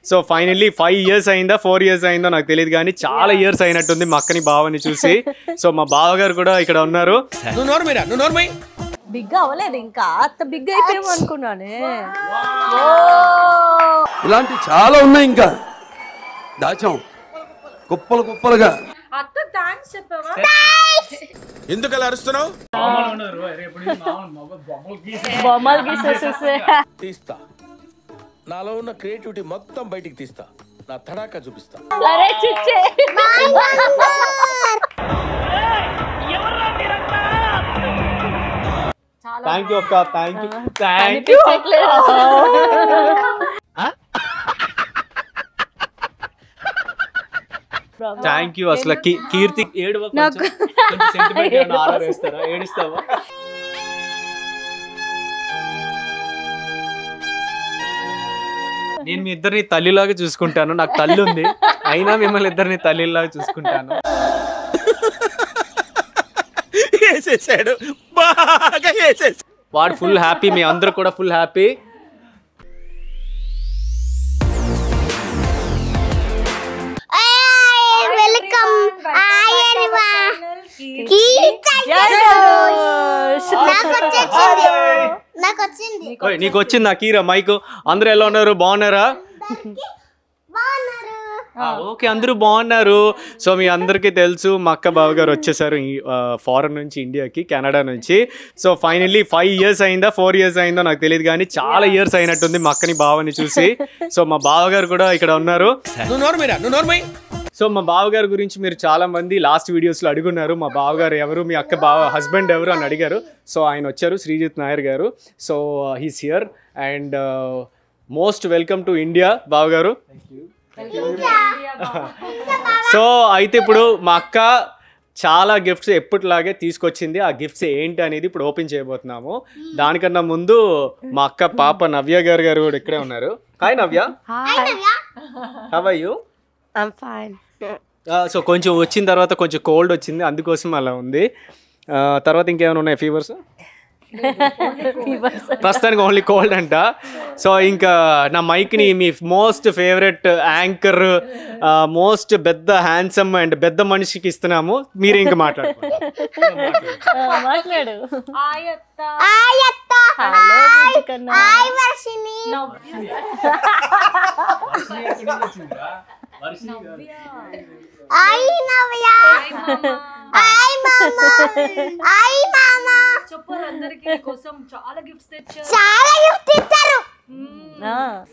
So finally 5 years అయిందా 4 years అయిందో నాకు తెలియదు కానీ చాలా ఇయర్స్ అయినట్టుంది మా అక్కని బావని చూసి. సో మా బావగారు కూడా ఇక్కడ ఉన్నారు. బిగ్ అవ్వలేదు ఇంకా, అంత బిగ్ అయిపోయాము అనుకున్నానే. ఇలాంటి చాలా ఉన్నాయి ఇంకా దాచాం కుప్పలు కుప్పలుగా. అత్త థాంక్స్ చెప్పవా? ఎందుకు అలా అరుస్తున్నావు? బొమ్మలు గీసేసేసే తీస్తా, నాలో ఉన్న క్రియేటివిటీ మొత్తం బయటికి తీస్తా, నా తడాకా చూపిస్తా. అరే చిచ్చే థ్యాంక్ యూ అక్క, థ్యాంక్ యూ థ్యాంక్ యూ. అసలు కీర్తి ఏడుస్తావా? నేను మీ ఇద్దరిని తల్లిలాగా చూసుకుంటాను, నాకు తల్లి ఉంది అయినా మిమ్మల్ని ఇద్దరిని తల్లిలాగా చూసుకుంటాను. వాడు ఫుల్ హ్యాపీ, మీ అందరూ కూడా ఫుల్ హ్యాపీ. నీకు వచ్చింది నా కీరా మైక్. అందరూ ఎలా ఉన్నారు? బాగున్నారా? ఓకే, అందరూ బాగున్నారు. సో మీ అందరికీ తెలుసు మా అక్క బావగారు వచ్చేసారు ఫారెన్ నుంచి ఇండియాకి, కెనడా నుంచి. సో ఫైనల్లీ 5 years అయిందా 4 years అయిందో నాకు తెలియదు కానీ చాలా ఇయర్స్ అయినట్టుంది మా అక్కని బావని చూసి. సో మా బావగారు కూడా ఇక్కడ ఉన్నారు. సో మా బావగారి గురించి మీరు చాలా మంది లాస్ట్ వీడియోస్లో అడుగున్నారు, మా బావగారు ఎవరు, మీ అక్క హస్బెండ్ ఎవరు అని అడిగారు. సో ఆయన వచ్చారు, శ్రీజిత్ నాయర్ గారు. So he's here and most welcome to India బావగారు. సో అయితే ఇప్పుడు మా అక్క చాలా గిఫ్ట్స్ ఎప్పటిలాగే తీసుకొచ్చింది. ఆ గిఫ్ట్స్ ఏంటి అనేది ఇప్పుడు ఓపెన్ చేయబోతున్నాము. దానికన్నా ముందు మా అక్క పాప నవ్య గారు కూడా ఇక్కడే ఉన్నారు. Hi Navya, how are you? I'm fine. So కొంచెం వచ్చిన తర్వాత కొంచెం కోల్డ్ వచ్చింది, అందుకోసం అలా ఉంది. తర్వాత ఇంకేమైనా ఉన్నాయి ఫీవర్స్? ప్రస్తుతానికి ఓన్లీ కోల్డ్ అంట. సో ఇంకా నా మైక్ని మీ మోస్ట్ ఫేవరెట్ యాంకర్, మోస్ట్ పెద్ద హ్యాండ్సమ్ అండ్ పెద్ద మనిషికి ఇస్తున్నాము. మీరు ఇంకా మాట్లాడు.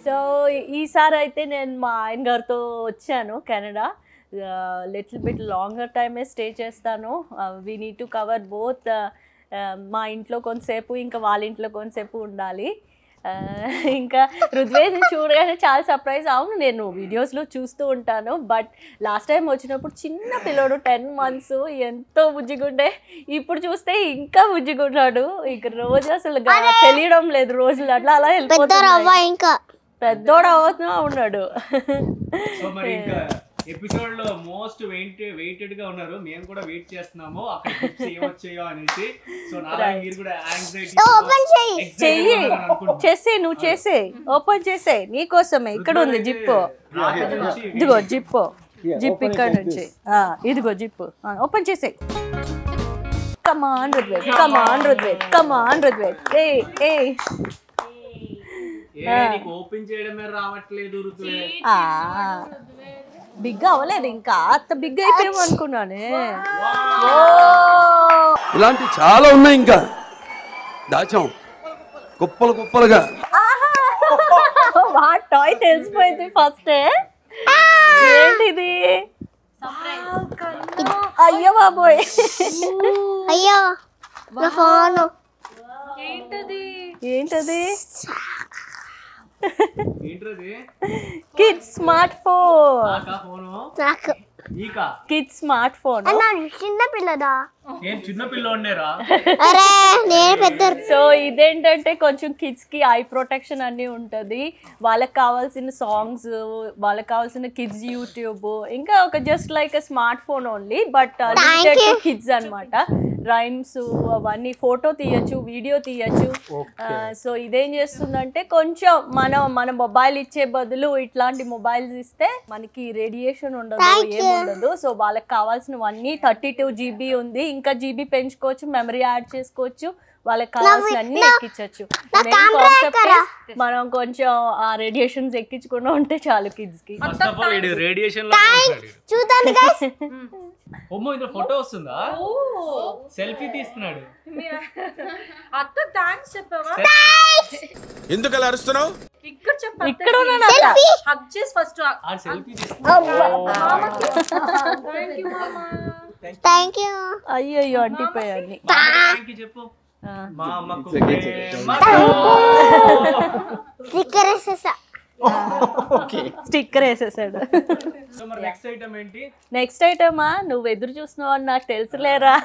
సో ఈసారి అయితే నేను మా ఆయన గారితో వచ్చాను కెనడా. లిటిల్ బిట్ లాంగర్ టైమే స్టే చేస్తాను. We need to cover both. మా ఇంట్లో కొంతసేపు ఇంకా వాళ్ళ ఇంట్లో కొంతసేపు ఉండాలి. ఇంకా ఋగ్వేద్ని చూడగానే చాలా సర్ప్రైజ్. అవును, నేను వీడియోస్లో చూస్తూ ఉంటాను, బట్ లాస్ట్ టైం వచ్చినప్పుడు చిన్న పిల్లోడు 10 months, ఎంతో బుజ్జిగుండే. ఇప్పుడు చూస్తే ఇంకా బుజ్జిగున్నాడు. ఇక రోజు అసలు తెలియడం లేదు, రోజులు అట్లా అలా వెళ్ళిపోతున్నాయి. ఇంకా పెద్దోడు అవుతున్నా ఉన్నాడు. ఎపిసోడ్ లో మోస్ట్ వెయిటెడ్ గా ఉన్నారు. మేము కూడా వెయిట్ చేస్తున్నాము అక్కడ గిఫ్ట్స్ ఏమొచ్చాయో అనేసి. సో నాలా మీరు కూడా యాంగ్జైటీ చేసే, నువ్వు చేసే, ఓపెన్ చేసే, నీకోసమే. ఇక్కడ ఉంది జిప్పు, ఇదిగో జిప్పు, జిప్ ఇక్కడ నుంచి, ఇదిగో జిప్పు, ఓపెన్ చేసే. కమాన్ రుద్వేద్, కమాన్ రుద్వేద్, కమాన్ రుద్వేద్. ఓపెన్ చేయడమే రావట్లేదు రుద్వేద్. బిగ్ అవ్వలేదు ఇంకా, అంత బిగ్ అయిపోయాము అనుకున్నానే. ఇలాంటి చాలా ఉన్నాయి ఇంకా దాచాం కుప్పలు కుప్పలుగా. వాట్ టాయ్ తెలిసిపోయింది ఫస్ట్. ఏంటిది? అయ్యో బాబోయ్, అయ్యో నా ఫోన్. ఏంటది? ఏంటది? ఏంటది? Kids smart phone. నాకా ఫోన్? నాకు నీకా? Kids smart phone. అన్న చిన్న పిల్లదా? ఏం చిన్న పిల్లోనేరా అరే నేను పెద్ద. సో ఇదేంటంటే కొంచెం కిడ్స్ కి ఐ ప్రొటెక్షన్ అన్ని ఉంటుంది, వాళ్ళకి కావాల్సిన సాంగ్స్, వాళ్ళకి కావాల్సిన కిడ్స్ యూట్యూబ్, ఇంకా ఒక just like smart phone only but limited to kids అన్నమాట. రైమ్స్ అవన్నీ ఫోటో తీయచ్చు, వీడియో తీయచ్చు. సో ఇదేం చేస్తుందంటే కొంచెం మన మొబైల్ ఇచ్చే బదులు ఇట్లాంటి మొబైల్స్ ఇస్తే మనకి రేడియేషన్ ఉండదు, ఏముండదు. సో వాళ్ళకి కావాల్సినవన్నీ 32 GB ఉంది, ఇంకా జీబీ పెంచుకోవచ్చు, మెమరీ యాడ్ చేసుకోవచ్చు, వాళ్ళకి కావాల్సిన అన్ని ఎక్కించవచ్చు. మెయిన్ కాన్సెప్ట్ మనం కొంచెం ఆ రేడియేషన్స్ ఎక్కించకుండా ఉంటే చాలు కిడ్స్ కి. రేడియేషన్ చూడండి గైస్. అమ్మో ఇందులో ఫోటో వస్తుందా? సెల్ఫీ తీస్తున్నాడు. అత్త థాంక్స్ చెప్పవా? ఎందుకు అలా అరుస్తున్నావు? ఇక్కడ చెప్పు. ఇక్కడ ఉన్నాను హగ్ చేసి ఫస్ట్ ఆ సెల్ఫీ తీస్తున్నాడు. థాంక్యూ మామా. థాంక్యూ. అయ్యో అంటిపోయాన్ని. థాంక్యూ చెప్పు. మా అమ్మకు స్టిక్కర్ వేసేసా. స్టిక్కర్ వేసేసాడు. సో మరి నెక్స్ట్ ఐటమ్ ఏంటి? నెక్స్ట్ ఐటమా నువ్వు ఎదురు చూస్తున్నావు అని నాకు తెలుసులేరా.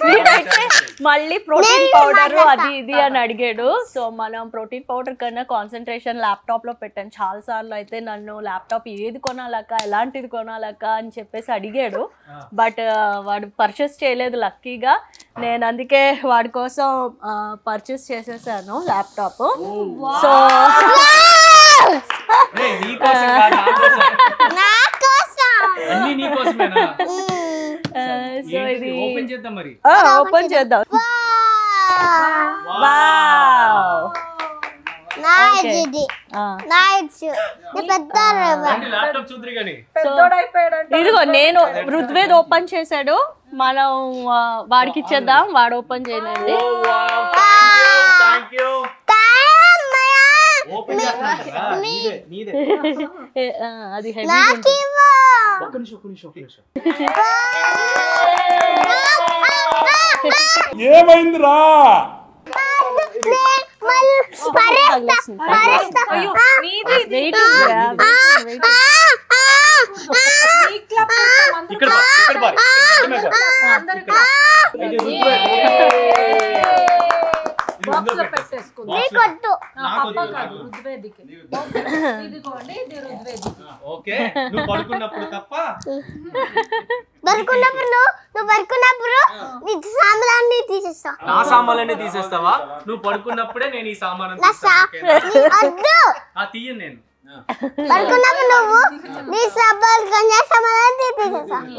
నేనైతే మళ్ళీ ప్రోటీన్ పౌడర్ అది ఇది అని అడిగాడు. సో మనం ప్రోటీన్ పౌడర్ కన్నా కాన్సన్ట్రేషన్ ల్యాప్టాప్ లో పెట్టాను. చాలా సార్లు అయితే నన్ను ల్యాప్టాప్ ఏది కొనాలక్క, ఎలాంటిది కొనాలక్క అని చెప్పేసి అడిగాడు. బట్ వాడు పర్చేస్ చేయలేదు లక్కీగా. నేను అందుకే వాడి కోసం పర్చేస్ చేసేసాను ల్యాప్టాప్. సో అన్ని నీ కోసమేనా? సో ఇది ఓపెన్ చేద్దాం మరి. ఓపెన్ చేద్దాం. ల్యాప్టాప్ చూద్దరు కానీ. ఇదిగో నేను ఋగ్వేద్ ఓపెన్ చేశాడు, మనం వాడికి ఇచ్చేద్దాం, వాడు ఓపెన్ చేయలేదు. అది హెవీ. ఏమైందిరా? పడుకున్నప్పుడు తప్ప సామాన్లన్నీ తీసేస్తా. నా సామాన్లన్నీ తీసేస్తావా? నువ్వు పడుకున్నప్పుడే నేను ఈ సామాన్ తీయను నేను.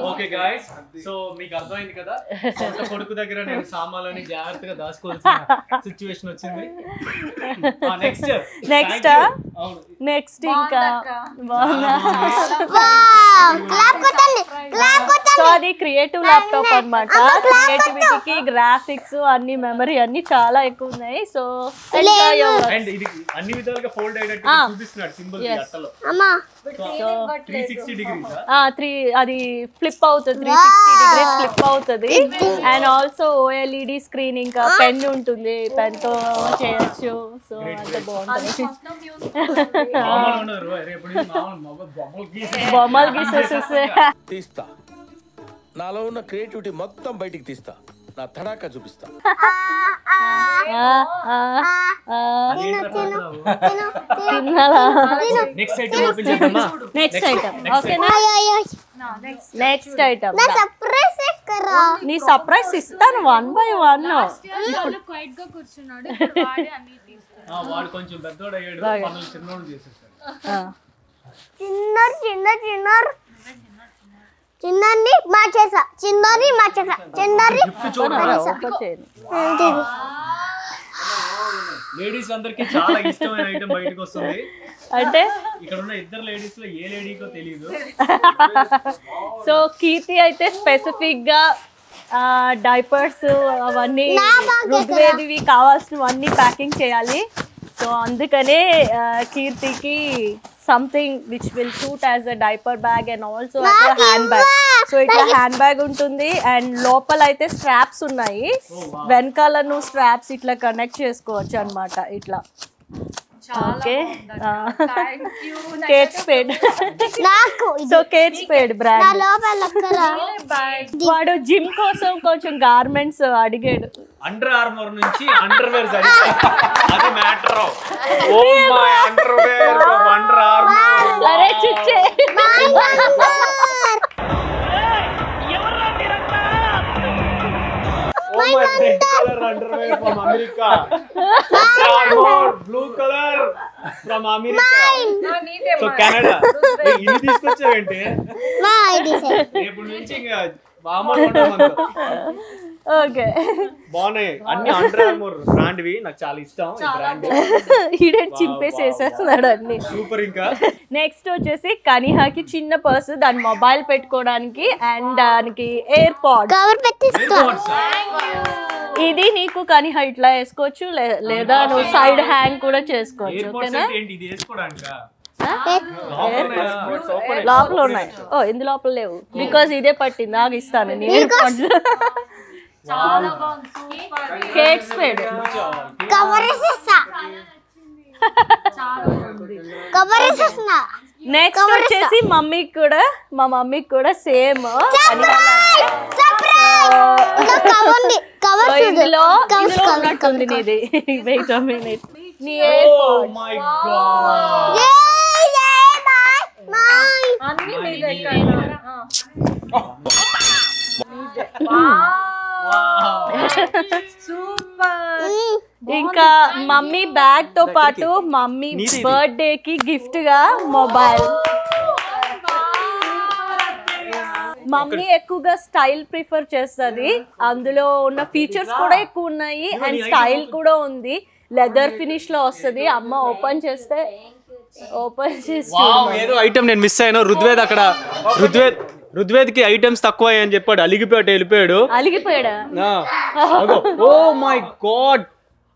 ఓకే గైస్, సో మీకు అర్థమైంది కదా, కొడుకు దగ్గర నేను సామాన్లని జాగ్రత్తగా దాచుకోవాల్సిన సిచ్యువేషన్ వచ్చింది. నెక్స్ట్ ఇంకా సో అది క్రియేటివ్ ల్యాప్టాప్ అన్నమాట. క్రియేటివిటీకి గ్రాఫిక్స్ అన్ని మెమరీ అన్ని చాలా ఎక్కువ ఉన్నాయి. సో అన్ని విధాలుగా ఫోల్డ్ అయ్యేటట్టు చూపిస్తున్నాడు సింబల్ అట్టలో. 360 degrees అది ఫ్లిప్ అవుతుంది, 360 degrees ఫ్లిప్ అవుతుంది. అండ్ ఆల్సో OLED స్క్రీన్, ఇంకా పెన్ ఉంటుంది, పెన్ తో చేయొచ్చు. సో అంత బాగుంటుంది. బొమ్మలు గీసేసేస్తే తీస్తా, నాలో ఉన్న క్రియేటివిటీ మొత్తం బయటికి తీస్తా, నా తడాకా చూపిస్తా. నెక్స్ట్ ఐటమ్ ఓపెన్ చేద్దామా? నెక్స్ట్ ఐటమ్ నీ సర్ప్రైజ్ ఇస్తాను 1 by 1. వాడు కొంచెం పెద్దోడు అయ్యాడు, పనులు చిన్నోడు చేసేసాడు. చిన్నని మార్చేసా, చిన్నని మార్చేసా, చిన్నని లేడీస్ అందరికి చాలా ఇష్టమైన ఐటమ్ బయటకు వస్తుంది. అంటే ఇక్కడ ఉన్న ఇద్దరు లేడీస్ లో ఏ లేడీకో తెలియదు. సో కీర్తి అయితే స్పెసిఫిక్ గా డైపర్స్ అవన్నీ ఋగ్వేదివి కావాల్సినవన్నీ ప్యాకింగ్ చేయాలి. సో అందుకనే కీర్తికి something which will suit as a diaper bag and also as a handbag. So ఇట్లా హ్యాండ్ బ్యాగ్ ఉంటుంది అండ్ లోపల అయితే స్ట్రాప్స్ ఉన్నాయి. వెనకాల నువ్వు స్ట్రాప్స్ ఇట్లా కనెక్ట్ చేసుకోవచ్చు అన్నమాట. ఇట్లా ఓకే కేట్ స్పేడ్ నాకు సో కేట్ స్పేడ్ నా బ్రాండ్ లోపల ఒక్కరా వాడు జిమ్ కోసం కొంచెం గార్మెంట్స్ అడిగాడు అండర్ ఆర్మర్ నుంచి అండర్ వేర్ అది matter. Oh my underwear Under Armour. అరే చిచ్చే Oh my red color underwear from America. Armor blue color from America. So Canada. ఇది తీసుకొచ్చావేంటి? మా ఐడి సెట్ రేపు నుంచి ఇంకా మామూలు ఉంటాం. ఓకే బాగున్నాయి అన్ని అండర్ ఆర్మర్ బ్రాండ్వి, నాకు చాలా ఇష్టం ఈ బ్రాండ్. ఈడెన్ చింపేసి వేసేస్తున్నాడు అన్ని. సూపర్. ఇంకా నెక్స్ట్ వచ్చేసి కనిహాకి చిన్న పర్సు, దాని మొబైల్ పెట్టుకోవడానికి అండ్ దానికి ఎయిర్ పాడ్. కవర్ పెట్టిస్తా. ఇది నీకు కనిహా ఇట్లా వేసుకోవచ్చు లేదా నువ్వు సైడ్ హ్యాంగ్ కూడా చేసుకోవచ్చు. ఓకేనా? ఏంటి ఇది వేసుకోవడానికా? లోపల ఉన్నాయి. ఓ ఇందు లోపల లేవు బికాజ్ ఇదే పట్టింది. నాకు ఇస్తాను నీ AirPods. Kate Spade cover చేస్తా. కవర్ చేస్తా. నెక్స్ట్ వచ్చేసి మమ్మీకి కూడా, మా మమ్మీకి కూడా సేమ్ ఇందులో ఉన్నట్టుంది నీది. Wait a minute. నీ ఎయిర్ Oh my god. అన్ని మీదే సూపర్. ఇంకా మమ్మీ బ్యాగ్ తో పాటు మమ్మీ బర్త్డే కి గిఫ్ట్ గా మొబైల్. మమ్మీ ఎక్కువగా స్టైల్ ప్రిఫర్ చేస్తుంది. అందులో ఉన్న ఫీచర్స్ కూడా ఎక్కువ ఉన్నాయి అండ్ స్టైల్ కూడా ఉంది. లెదర్ ఫినిష్ లో వస్తుంది. అమ్మ ఓపెన్ చేస్తే ఏదో ఐటమ్ నేను మిస్ అయ్యాను. రుద్వేద్ కి ఐటమ్స్ తక్కువ అని చెప్పాడు. వెళ్ళిపోయాడు. Oh my god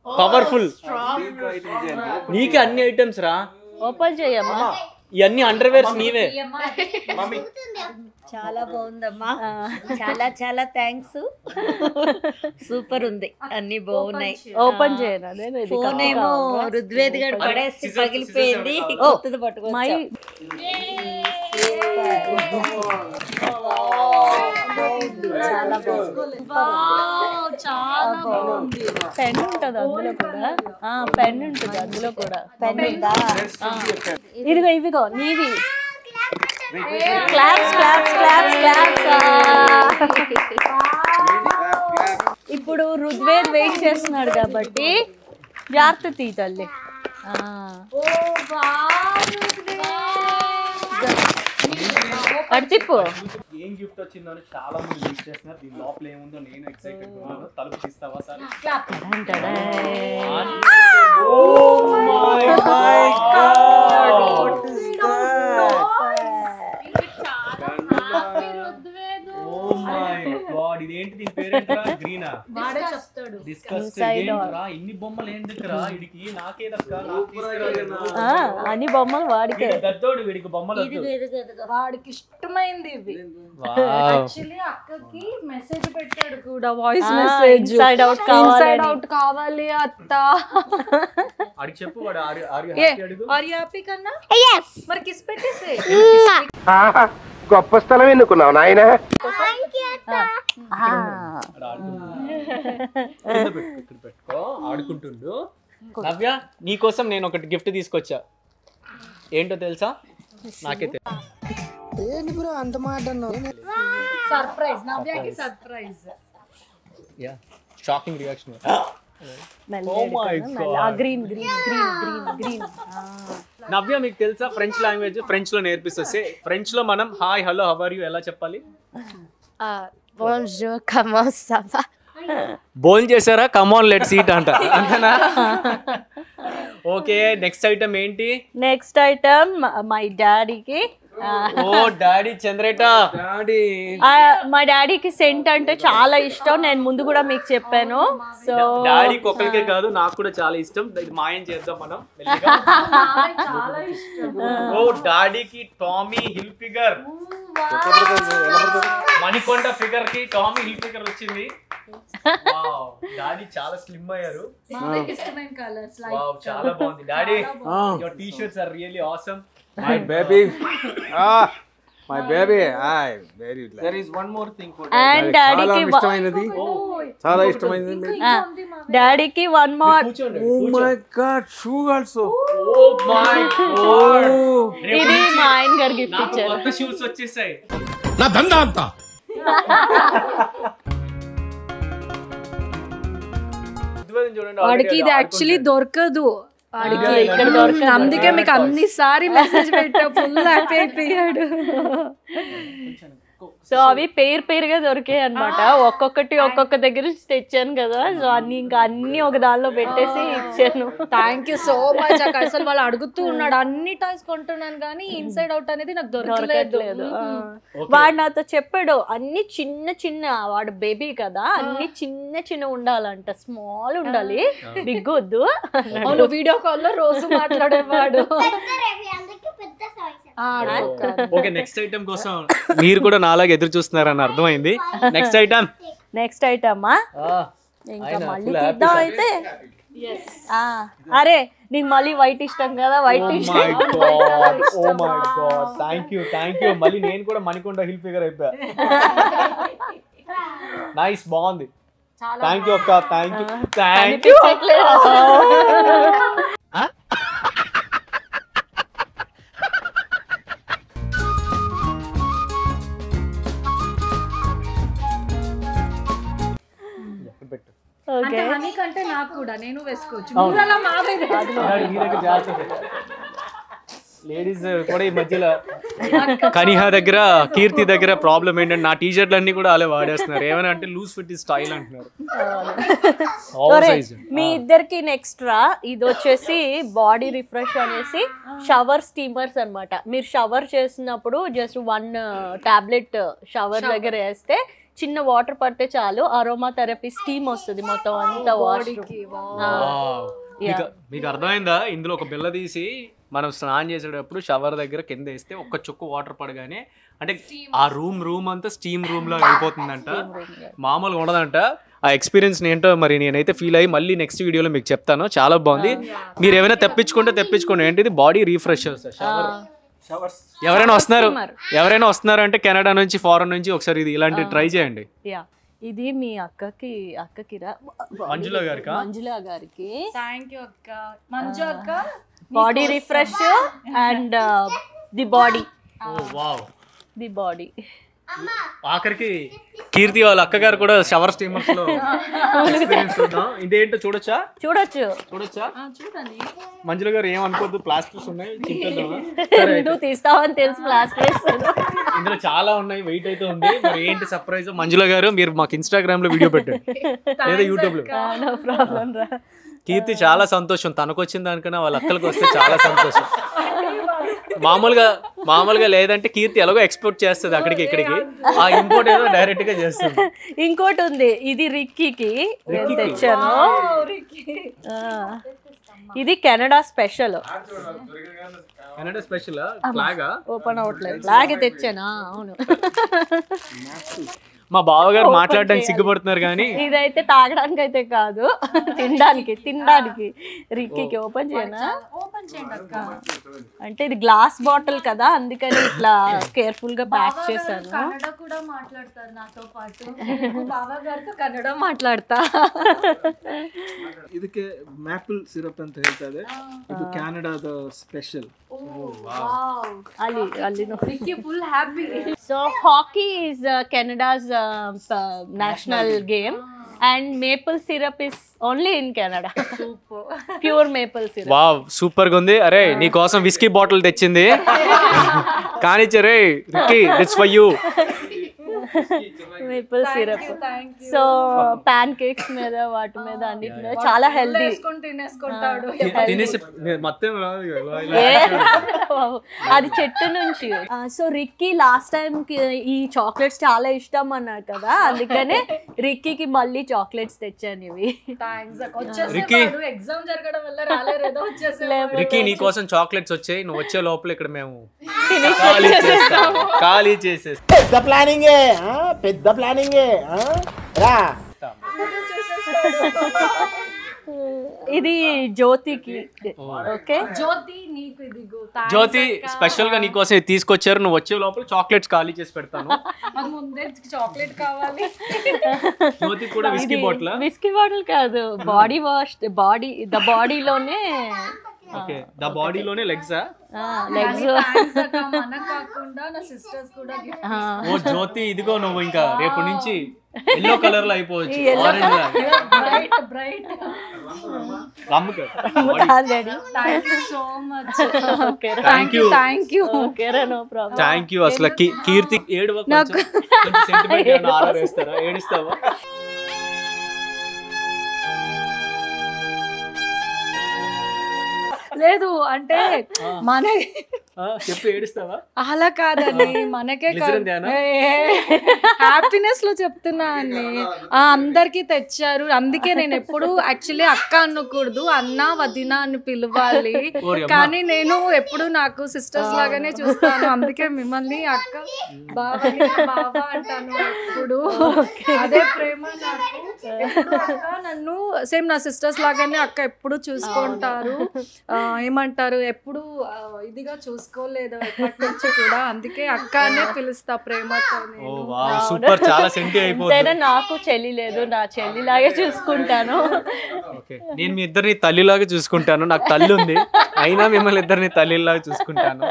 powerful. నీకే అన్ని ఐటమ్స్ రా. ఓపెన్ చేయమ్మా. ఇవన్నీ అండర్ వేర్స్ నీవే. చాలా బాగుందమ్మా. చాలా చాలా థ్యాంక్స్. సూపర్ ఉంది. అన్ని బాగున్నాయి. ఓపెన్ చేయను. ఫోన్ ఏమో రుద్వేద్ గారు పడేసి పగిలిపోయింది. కొత్తది పట్టుకోవచ్చు. పెన్ ఉంటుంది అందులో కూడా. పెన్ ఉంటుంది అందులో కూడా. పెన్ ఉందా? ఇవిగో నీవి. Claps claps claps claps. ఇప్పుడు రుద్వేద్ వెయిట్ చేస్తున్నాడు కాబట్టి జాగ్రత్త తీ తల్లి. అడిచిప్పు. ఏం గిఫ్ట్ వచ్చిందని చాలా మంది వెయిట్ చేస్తున్నారు. దీని లోపల ఏముందో నేను ఎక్సైటెడ్ ఉన్నాను. తలుపు తీస్తావా సార్? Oh my god. ఇదేంటి దీని పేరేంట్రా? గ్రీనా? ఇన్ని బొమ్మలు ఏంటిరా? వీడికి నాకేదక్క అన్ని బొమ్మలు వాడికే. దద్దోడు వీడికి బొమ్మలు వాడికి ఇష్టమైంది ఇవి. యాక్చువల్లీ అక్కకి మెసేజ్ పెట్టాడు కూడా, వాయిస్ మెసేజ్. ఇన్సైడ్ అవుట్ కావాలి అత్త. అడిగి చెప్పు. వాడు ఆర్ యు హ్యాపీ కన్నా? మరి కిస్ పెట్టేసే. గొప్ప స్థలం ఎన్నుకున్నావు నాయన. పెట్టుకో ఆడుకుంటుండు. నవ్య నీకోసం నేను ఒకటి గిఫ్ట్ తీసుకొచ్చా. ఏంటో తెలుసా? నాకే తెలుసు. సర్ప్రైజ్. నవ్యకి surprise. Ya shocking reaction. Navya మీకు తెలుసా ఫ్రెంచ్ లాంగ్వేజ్? ఫ్రెంచ్ లో నేర్పిస్తే ఫ్రెంచ్ లో మనం hi hello how are you ఎలా చెప్పాలి? బోన్జోర్ కమోన్ సవా. బోన్ చేశారా? కమాన్ లెట్స్ ఈట్ అంట. అంతేనా? ఓకే నెక్స్ట్ ఐటమ్ ఏంటి? నెక్స్ట్ ఐటమ్ మై డాడీకి. ఓ డాడీ చంద్రేట. మా డాడీకి సెంట్ అంటే చాలా ఇష్టం. నేను ముందు కూడా మీకు చెప్పాను. సో డాడీకి ఒక్కరికే కాదు నాకు కూడా చాలా ఇష్టం. మాయం చేద్దాం మనం. ఓ డాడీకి Tommy Hilfiger. Manikonda figure కి టామీ హిల్ ఫిగర్ వచ్చింది. డాడీ చాలా స్లిమ్ అయ్యారు. ఇష్టమైన కలర్స్ చాలా బాగుంది daddy. Your T shirts are really awesome. My baby my baby very there is one more thing for and డాడీకి చాలా ఇష్టమైనది. డాడీకి one more. Oh my god shoe also. Oh my god ఇది మా ఆయన గారు గిఫ్ట్ ఇచ్చారు. కొత్త షూస్ వచ్చేసాయి. నా దందా అంతా వాడికి ఇది యాక్చువల్లీ దొరకదు. అందుకే మీకు అన్నిసారి మెసేజ్ పెట్టా, ఫుల్ హ్యాపీ అయిపోయాడు. సో అవి పేరుగా దొరికాయి అనమాట. ఒక్కొక్కటి ఒక్కొక్క దగ్గర తెచ్చాను కదా, సో అన్ని ఒక దానిలో పెట్టేసి ఇచ్చాను. Thank you so much. అసలు వాళ్ళు అడుగుతూ ఉన్నాడు, అన్ని టాయ్స్ కొంటున్నాను కానీ ఇన్సైడ్ అవుట్ అనేది నాకు దొరకలేదు. వాడు నాతో చెప్పాడు అన్ని చిన్న వాడు బేబీ కదా, అన్ని చిన్న ఉండాలంట, స్మాల్ ఉండాలి, బిగ్ వద్దు. అవును, వీడియో కాల్ లో రోజు మాట్లాడేవాడు. ఓకే, నెక్స్ట్ ఐటమ్ కోసం మీరు కూడా నాలాగా ఎదురు చూస్తున్నారని అర్థమైంది. నెక్స్ట్ ఐటమ్ ఇంకా మళ్ళీ తీద్దాం అయితే. అరే నీకు మళ్ళీ వైట్ ఇష్టం కదా, వైట్ ఇష్టం. Oh my god, thank you. మళ్ళీ నేను కూడా మణికొండ హిల్ ఫిగర్ అయిపోయా. నైస్, బాగుంది. థ్యాంక్ యూ అక్క, థ్యాంక్ యూ. హనీ కంటే నాకు కూడా, నేను వేసుకోవచ్చు. లేడీస్ కూడా ఈ మధ్యలో కనిహా దగ్గర, కీర్తి దగ్గర ప్రాబ్లం ఏంటంటే నా టీ షర్ట్లు అన్ని కూడా అలా వాడేస్తున్నారు. ఏమైనా అంటే లూజ్ ఫిట్ స్టైల్ అంటున్నారు. మీ ఇద్దరికి నెక్స్ట్ రా, ఇది వచ్చేసి బాడీ రిఫ్రెష్ అనేసి షవర్ స్టీమర్స్ అన్నమాట. మీరు షవర్ చేసినప్పుడు జస్ట్ 1 టాబ్లెట్ షవర్ దగ్గర వేస్తే చిన్న వాటర్ పడితే చాలు, అరోమా థెరపీ స్టీమ్ వస్తుంది మొత్తం అంతా వాష్కి. మీకు అర్థమైందా? ఇందులో ఒక బిల్ల తీసి మనం స్నానం చేసేటప్పుడు షవర్ దగ్గర కింద వేస్తే ఒక్క చుక్క వాటర్ పడగానే అంటే ఆ రూమ్ అంతా స్టీమ్ రూమ్ లో అయిపోతుందంట, మామూలుగా ఉండదంట. ఆ ఎక్స్పీరియన్స్ ఏంటో మరి నేనైతే ఫీల్ అయ్యి మళ్ళీ నెక్స్ట్ వీడియోలో మీకు చెప్తాను. చాలా బాగుంది. మీరు ఏమైనా తెప్పించుకోండి. ఏంటిది బాడీ రిఫ్రెషర్స్ ఎవరైనా వస్తున్నారు అంటే కెనడా నుంచి, ఫారెన్ నుంచి, ఒకసారి ఇది ఇలాంటి ట్రై చేయండి. ఇది మీ అక్కకి మంజుల గారికి థ్యాంక్ యూ అక్క. మంజు అక్క, body refresh and the body. ఆఖరికి కీర్తి వాళ్ళ అక్కగారు కూడా షవర్ స్టీమర్స్ లో ఎక్స్పీరియన్స్ చూద్దాం. ఇదేంటో చూడొచ్చు. చూడండి. మంజుల గారు ఏమనుకోవద్దు, ప్లాస్టిక్స్ ఉన్నాయి, తీస్తావని తెలుసు. ప్లాస్టిక్స్ ఇందులో చాలా ఉన్నాయి, వెయిట్ అయితే ఉంది. మరి ఏంటి సర్ప్రైజ్? మంజుల గారు మీరు మాకు ఇన్స్టాగ్రామ్ లో వీడియో పెట్టండి లేదా యూట్యూబ్ లో. నో ప్రాబ్లం రా. కీర్తి చాలా సంతోషం, తనకు వచ్చిన దానికన్నా వాళ్ళ అక్కలకు వస్తే చాలా సంతోషం. మామూలుగా లేదంటే కీర్తి ఎలాగో ఎక్స్పోర్ట్ చేస్తుంది అక్కడికి ఇక్కడికి, ఆ ఇంపోర్ట్ ఏదో డైరెక్ట్ గా చేస్తుంది. ఇంకోటి ఉంది, ఇది రిక్కీకి తెచ్చాను. ఇది కెనడా స్పెషల్. ఓపెన్ అవట్లేదు, ఫ్లాగ్ తెచ్చానా? అవును. మా బావగారు మాట్లాడడానికి సిగ్గుపడుతున్నారు కానీ ఇదైతే తాగడానికి అయితే కాదు, తినడానికి. రిక్కీకి ఓపెన్ చేయనా? అంటే ఇది గ్లాస్ బాటిల్ కదా, అందుకని ఇట్లా కేర్ఫుల్ గా ప్యాక్ చేశాను. కన్నడ కూడా మాట్లాడతారు నాతో పాటు. బాబా గారితో కన్నడ మాట్లాడతా. ಇದಕ್ಕೆ ಮ್ಯಾಪಲ್ ಸಿರಪ್ ಅಂತ ಹೇಳ್ತಾರೆ. ಇದು ಕ್ಯಾನಡಾದ special. Ricky full happy. So hockey is Canada's national game and maple syrup is only in Canada. Super. Pure maple syrup. Wow, super గా ఉంది. అరే నీ కోసం విస్కీ బాటిల్ తెచ్చింది కానిచ్చరే Ricky, that's for you. maple syrup. So pancakes మీద, వాటి మీద, అన్నిటి మీద చాలా హెల్దీ. తినేసి మొత్తం అది చెట్టు నుంచి. సో రిక్కీ లాస్ట్ టైం ఈ చాక్లెట్స్ చాలా ఇష్టం అన్నాడు కదా, అందుకనే రిక్కీకి మళ్ళీ చాక్లెట్స్ తెచ్చాను ఇవి. రిక్కీ నీ కోసం చాక్లెట్స్ వచ్చాయి, నువ్వు వచ్చే లోపల ఇక్కడ మేము ఖాళీ చేసేస్తాం. పెద్ద ప్లానింగే రా. ఇది జ్యోతికి. ఓకే జ్యోతి నీకు ఇదిగో జ్యోతి స్పెషల్ గా నీకోసం ఇది తీసుకొచ్చారు. నువ్వు వచ్చే లోపల చాక్లెట్స్ ఖాళీ చేసి పెడతాను. నాకు ముందే చాక్లెట్ కావాలి. జ్యోతి కూడా విస్కీ బాటిల్. విస్కీ బాటిల్ కాదు, బాడీ వాష్. బాడీలోనే ఓకే ద బాడీలోనే లెగ్స్ లెగ్స్. మనకు కాకుండా నా సిస్టర్స్ కూడా గిఫ్ట్. ఓ జ్యోతి ఇదిగో నువ్వు ఇంకా రేపు నుంచి ఎల్లో కలర్ లో అయిపోవచ్చు. Orange bright bright. Thank you so much. Thank you thank you. అసలు కీర్తి ఏడువ కొంచెం సెంటిమెంట్ ఆర్డర్ వేస్తారా? ఏడుస్తావా? లేదు అంటే మన చెప్పి ఏడుస్తావా? అలా కాదండి, మనకే హ్యాపీనెస్ లో చెప్తున్నా అండి. అందరికి తెచ్చారు, అందుకే నేను ఎప్పుడు యాక్చువల్లీ అక్క అనకూడదు, అన్న వదిన అని పిలవాలి. కానీ నేను ఎప్పుడు నాకు సిస్టర్స్ లాగానే చూస్తాను, అందుకే మిమ్మల్ని అక్క బాబా అంటాను ఎప్పుడు. అదే ప్రేమ నాకు. అక్క నన్ను సేమ్ నా సిస్టర్స్ లాగానే అక్క ఎప్పుడు చూసుకుంటారు. ఏమంటారు, ఎప్పుడు ఇదిగా చూసుకోలేదు ఎప్పటి నుంచి కూడా, అందుకే అక్క అనే పిలుస్తా ప్రేమతో. సూపర్, చాలా సెంటి అయిపోతుంది. నాకు చెల్లి లేదు, నా చెల్లిలాగే చూసుకుంటాను. నేను మీ ఇద్దరిని తల్లిలాగా చూసుకుంటాను. నాకు తల్లి ఉంది, అయినా మిమ్మల్ని ఇద్దరిని తల్లిలాగా చూసుకుంటాను.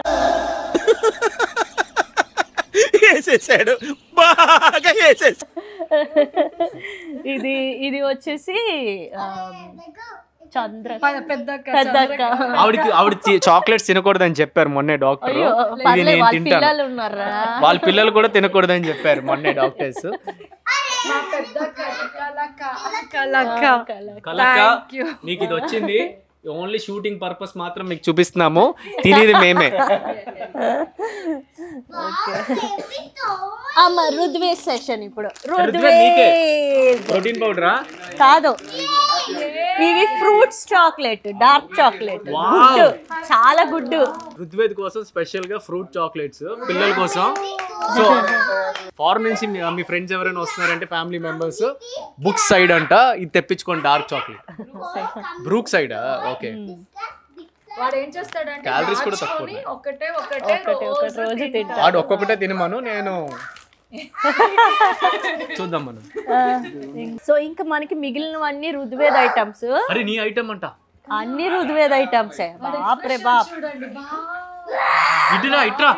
వేసేసాడు, బాగా వేసేసాడు. ఇది వచ్చేసి చంద్ర పెద్దక్క. ఆవిడ చాక్లెట్స్ తినకూడదని చెప్పారు మొన్నే డాక్టర్. ఇది నేను తింటాను. వాళ్ళ పిల్లలు కూడా తినకూడదని చెప్పారు మొన్నే డాక్టర్స్. నీకు ఇది వచ్చింది ఓన్లీ షూటింగ్ పర్పస్ మాత్రం మీకు చూపిస్తున్నాము, తినేది మేమే. రుద్వే సెషన్ ఇప్పుడు. ప్రోటీన్ పౌడరా కాదు, ఇవి ఫ్రూట్స్ చాక్లెట్, డార్క్ చాక్లెట్, చాలా గుడ్. రుద్వేద్ కోసం స్పెషల్ గా ఫ్రూట్ చాక్లెట్స్ పిల్లల కోసం. సో ఫారెన్ నుంచి మీ ఫ్రెండ్స్ ఎవరైనా వస్తున్నారంటే ఫ్యామిలీ మెంబర్స్, బుక్ సైడ్ అంట ఇది తెప్పించుకోండి, dark chocolate. Brookside. Okay, వాడు ఏం చేస్తాడంటే క్యాలరీస్ కూడా తక్కువ, ఒకటే రోజు తింటా. వాడు ఒక్కొక్కటే తినమను, నేను చూద్దాం మనం. సో ఇంకా మనకి మిగిలినవన్నీ రుద్వేద్ ఐటమ్స్. అరే నీ ఐటమ్ అంట, అన్ని రుద్వేద్ ఐటమ్స్. బాప్రే బాప్. ఇటురా ఇట్రా,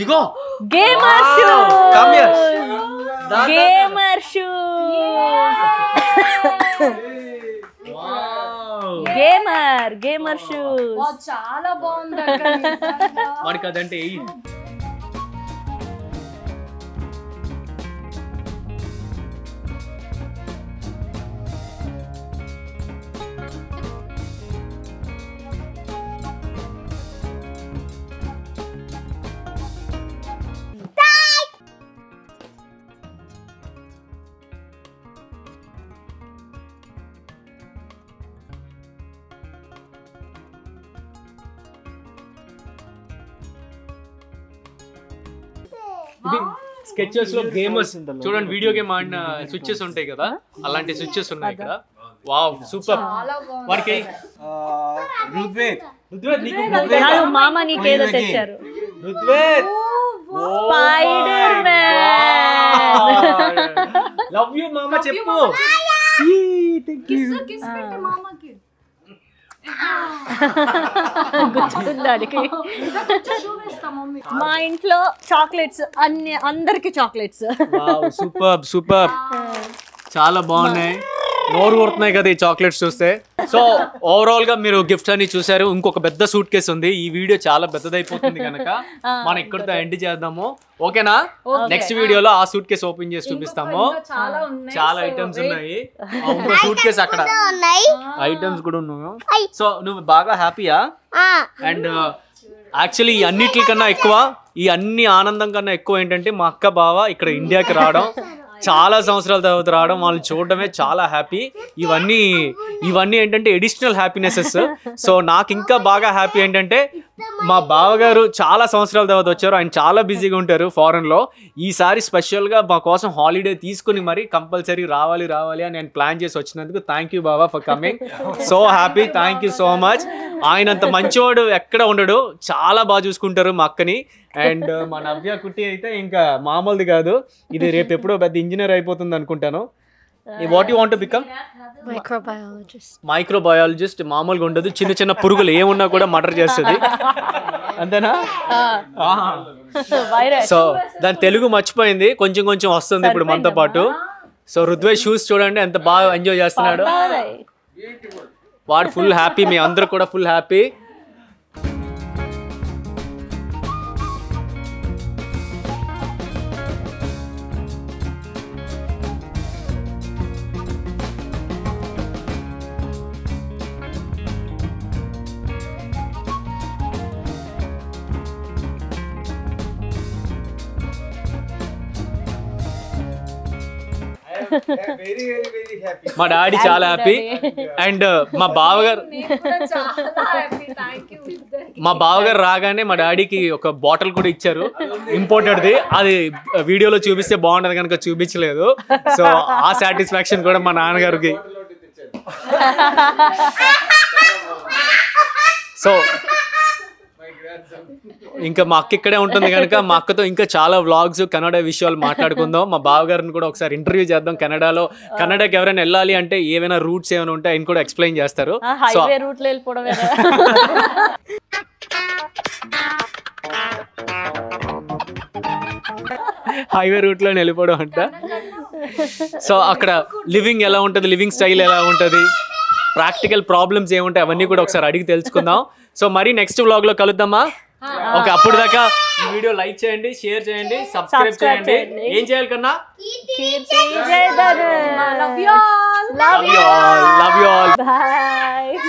ఇగో gamer shoes, gamer shoes, gamer shoes. చాలా బాగుంది. వాడికి అదంటే ఇది స్కెచెస్ లో గేమర్స్ చూడండి, వీడియో గేమ్ ఆడిన స్విచ్చెస్ ఉంటాయి కదా, అలాంటి స్విచ్చెస్ ఉన్నాయి ఇక్కడ. Wow super. వాడికి మామ నీకేదో తెచ్చారు. Spider man. లవ్ యూ మామ చెప్పు. మామకి మా ఇంట్లో చాక్లెట్స్ అన్ని, అందరికి చాక్లెట్స్. సూపర్ సూపర్, చాలా బాగున్నాయి. నోరు ఊరుతున్నాయి కదా ఈ చాక్లెట్స్ చూస్తే. సో ఓవరాల్ గా మీరు గిఫ్ట్స్ అన్ని చూసారు. ఇంకొక పెద్ద సూట్ కేసు ఉంది. ఈ వీడియో చాలా పెద్దదైపోతుంది కనుక మనం ఇక్కడితో ఎండ్ చేద్దాము, ఓకేనా? నెక్స్ట్ వీడియోలో ఆ సూట్ కేసు ఓపెన్ చేసి చూపిస్తాము. చాలా ఐటమ్స్ ఉన్నాయి. ఇంకో సూట్ కేసు అక్కడ ఐటమ్స్ కూడా ఉన్నాయి. సో నువ్వు బాగా హ్యాపీయా? అండ్ యాక్చువల్లీ ఈ అన్నిటి కన్నా ఎక్కువ, ఈ అన్ని ఆనందం కన్నా ఎక్కువ ఏంటంటే మా అక్క బావ ఇక్కడ ఇండియాకి రావడం. చాలా సంవత్సరాల తర్వాత రావడం, వాళ్ళని చూడడమే చాలా హ్యాపీ. ఇవన్నీ ఏంటంటే ఎడిషనల్ హ్యాపీనెసెస్. సో నాకు ఇంకా బాగా హ్యాపీ ఏంటంటే మా బావగారు చాలా సంవత్సరాల తర్వాత వచ్చారు. ఆయన చాలా బిజీగా ఉంటారు ఫారెన్లో. ఈసారి స్పెషల్గా మా కోసం హాలిడే తీసుకుని మరి కంపల్సరీ రావాలి అని నేను ప్లాన్ చేసి వచ్చినందుకు థ్యాంక్ యూ బావా for coming. So happy, thank you so much. ఆయనంత మంచివాడు ఎక్కడ ఉండడు, చాలా బాగా చూసుకుంటారు మా అక్కని. అండ్ మా నవ్య కుట్టి అయితే ఇంకా మామూలుది కాదు. ఇది రేపు ఎప్పుడో పెద్ద ఇంజనీర్ అయిపోతుంది అనుకుంటాను. What you want to become? Microbiologist. మామూలుగా ఉండదు, చిన్న చిన్న పురుగులు ఏమున్నా కూడా మర్డర్ చేస్తుంది, అంతేనా? సో దాని తెలుగు మర్చిపోయింది, కొంచెం వస్తుంది ఇప్పుడు మనతో పాటు. సో రుద్వేష్ షూస్ చూడండి ఎంత బాగా ఎంజాయ్ చేస్తున్నాడు. వాడు ఫుల్ హ్యాపీ, మీ అందరూ కూడా ఫుల్ హ్యాపీ. మా డాడీ చాలా హ్యాపీ. అండ్ మా బావగారు రాగానే మా డాడీకి ఒక బాటిల్ కూడా ఇచ్చారు, ఇంపోర్టెడ్ది. అది వీడియోలో చూపిస్తే బాగుంటది కనుక చూపించలేదు. సో ఆ సాటిస్ఫాక్షన్ కూడా మా నాన్నగారికి. సో ఇంకా మా అక్క ఇక్కడే ఉంటుంది కనుక మా అక్కతో ఇంకా చాలా వ్లాగ్స్ కన్నడ విషయాలు మాట్లాడుకుందాం. మా బావగారిని కూడా ఒకసారి ఇంటర్వ్యూ చేద్దాం. కన్నడకి ఎవరైనా వెళ్ళాలి అంటే ఏమైనా రూట్స్ ఏమైనా ఉంటే ఆయన కూడా ఎక్స్ప్లెయిన్ చేస్తారు. హైవే రూట్ లో వెళ్ళిపోవడమే. హైవే రూట్ లో వెళ్ళిపోవడం అంట. సో అక్కడ లివింగ్ ఎలా ఉంటుంది, లివింగ్ స్టైల్ ఎలా ఉంటుంది, ప్రాక్టికల్ ప్రాబ్లమ్స్ ఏముంటాయి అవన్నీ కూడా ఒకసారి అడిగి తెలుసుకుందాం. సో మరి నెక్స్ట్ వ్లాగ్ లో కలుద్దామా? ఓకే, అప్పుడు దాకా ఈ వీడియో లైక్ చేయండి, షేర్ చేయండి, సబ్స్క్రైబ్ చేయండి. ఏం చేయాలి కన్నా? Love you all. Bye.